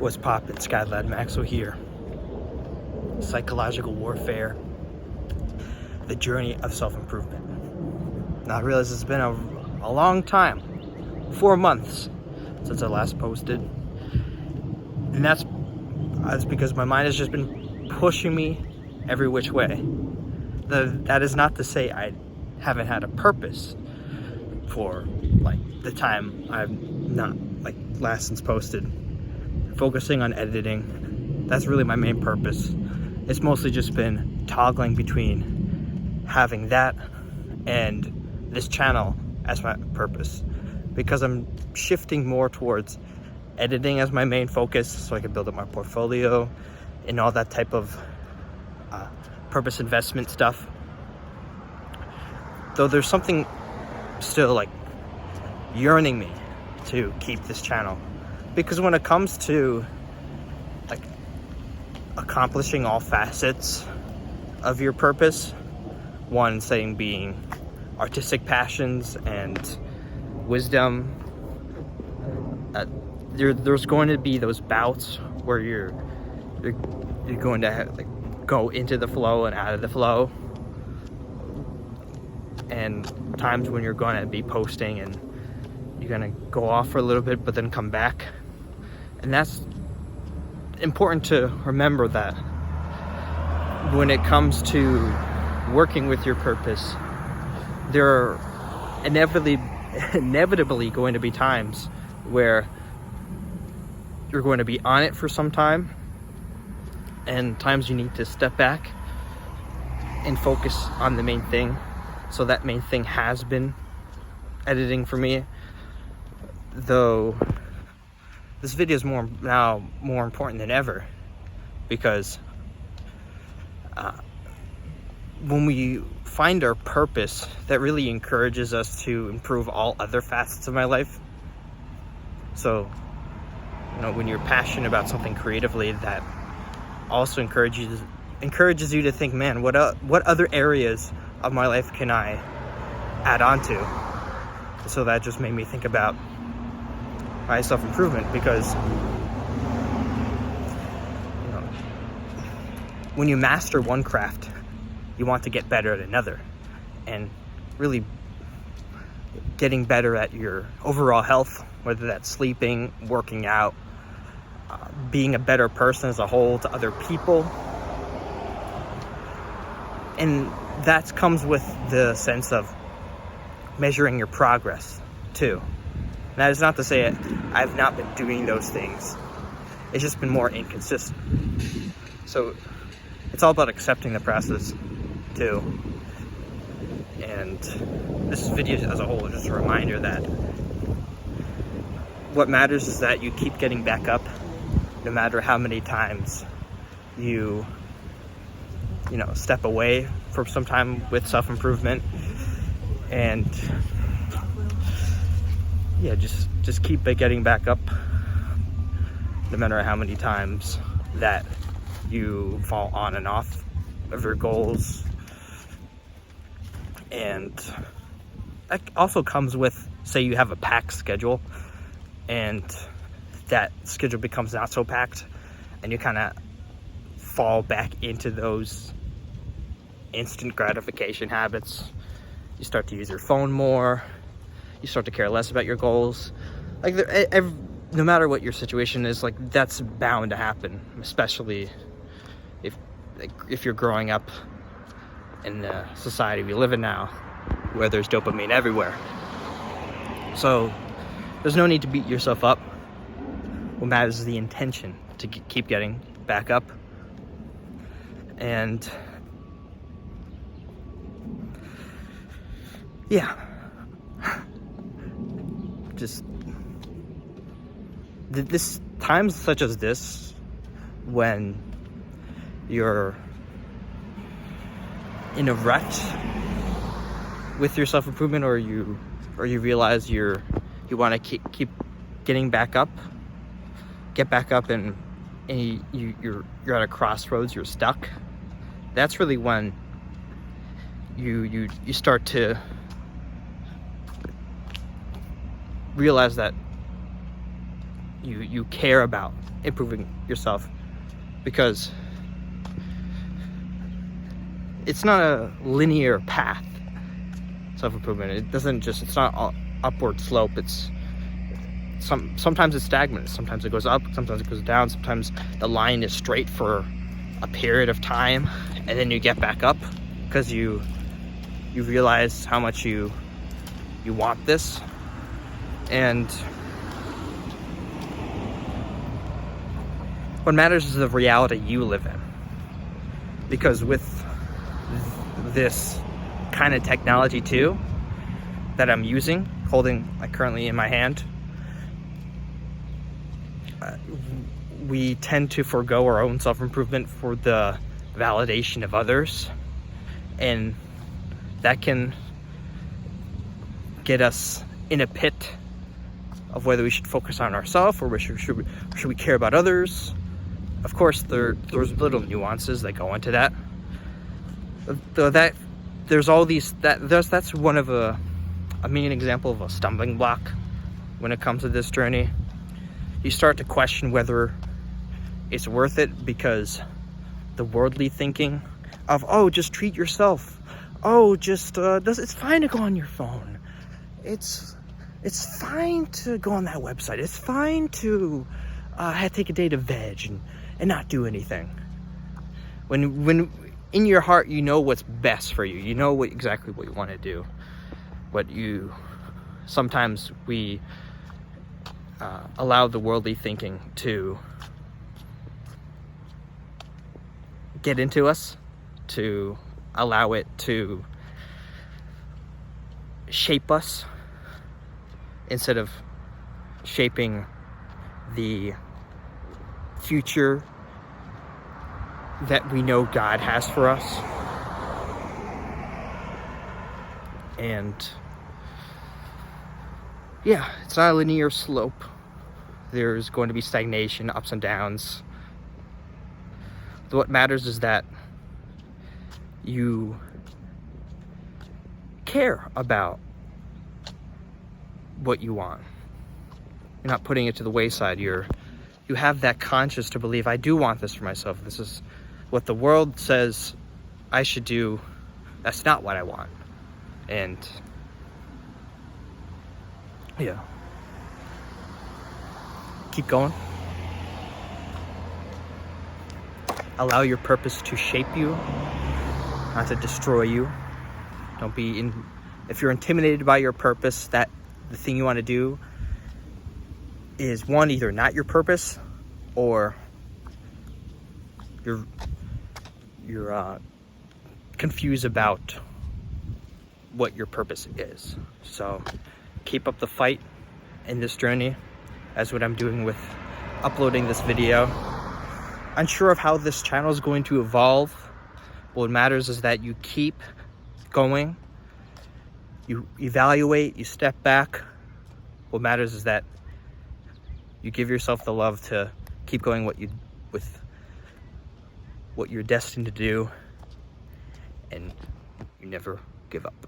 What's poppin'? Skylad Maxwell here. Psychological warfare. The journey of self-improvement. Now I realize it's been a long time. 4 months since I last posted. And that's because my mind has just been pushing me every which way. That is not to say I haven't had a purpose for the time I've not last since posted. Focusing on editing, that's really my main purpose. It's mostly just been toggling between having that and this channel as my purpose, because I'm shifting more towards editing as my main focus so I can build up my portfolio and all that type of purpose investment stuff. Though there's something still yearning me to keep this channel, because when it comes to accomplishing all facets of your purpose, one saying being artistic passions and wisdom, there's going to be those bouts where you're going to go into the flow and out of the flow, and times when you're going to be posting and you're going to go off for a little bit but then come back. And that's important to remember, that when it comes to working with your purpose, there are inevitably going to be times where you're going to be on it for some time, and times you need to step back and focus on the main thing. So that main thing has been editing for me, though this video is now more important than ever, because when we find our purpose, that really encourages us to improve all other facets of my life. So, when you're passionate about something creatively, that also encourages you to think, man, what other areas of my life can I add on to? So that just made me think about my self-improvement, because when you master one craft, you want to get better at another, and really getting better at your overall health, whether that's sleeping, working out, being a better person as a whole to other people. And that comes with the sense of measuring your progress too. And that is not to say I've not been doing those things. It's just been more inconsistent. So it's all about accepting the process too. And this video as a whole is just a reminder that what matters is that you keep getting back up, no matter how many times you step away from some time with self-improvement. And yeah, just keep getting back up, no matter how many times that you fall on and off of your goals. And that also comes with, say you have a packed schedule, and that schedule becomes not so packed, and you kind of fall back into those instant gratification habits. You start to use your phone more. You start to care less about your goals. No matter what your situation is, that's bound to happen, especially if you're growing up in the society we live in now, where there's dopamine everywhere. So there's no need to beat yourself up. What matters is the intention to keep getting back up. And yeah, just this times such as this, when you're in a rut with your self-improvement, or you realize you want to keep getting back up, get back up, and you're at a crossroads, you're stuck. That's really when you start to realize that you care about improving yourself, because it's not a linear path. Self-improvement, it's not an upward slope. It's sometimes it's stagnant, sometimes it goes up, sometimes it goes down, sometimes the line is straight for a period of time, and then you get back up because you realize how much you want this. And what matters is the reality you live in, because with this kind of technology too that I'm holding like currently in my hand, we tend to forego our own self-improvement for the validation of others, and that can get us in a pit of whether we should focus on ourselves or should we care about others. Of course, there's little nuances that go into that. That's one of a main example of a stumbling block when it comes to this journey. You start to question whether it's worth it, because the worldly thinking of, oh, just treat yourself. Oh, just it's fine to go on your phone. It's fine to go on that website. It's fine to take a day to veg and not do anything. When in your heart you know what's best for you. You know exactly what you want to do. Sometimes we allow the worldly thinking to get into us, to allow it to shape us instead of shaping the future that we know God has for us. And yeah, it's not a linear slope. There's going to be stagnation, ups and downs. What matters is that you care about what you want. You're not putting it to the wayside. You have that conscience to believe, I do want this for myself. This is what the world says I should do. That's not what I want. And yeah, keep going. Allow your purpose to shape you, not to destroy you. If you're intimidated by your purpose, that the thing you want to do is one, either not your purpose, or you're confused about what your purpose is. So keep up the fight in this journey, as what I'm doing with uploading this video. Unsure of how this channel is going to evolve. What matters is that you keep going, you evaluate, you step back. What matters is that you give yourself the love to keep going with what you're destined to do, and you never give up.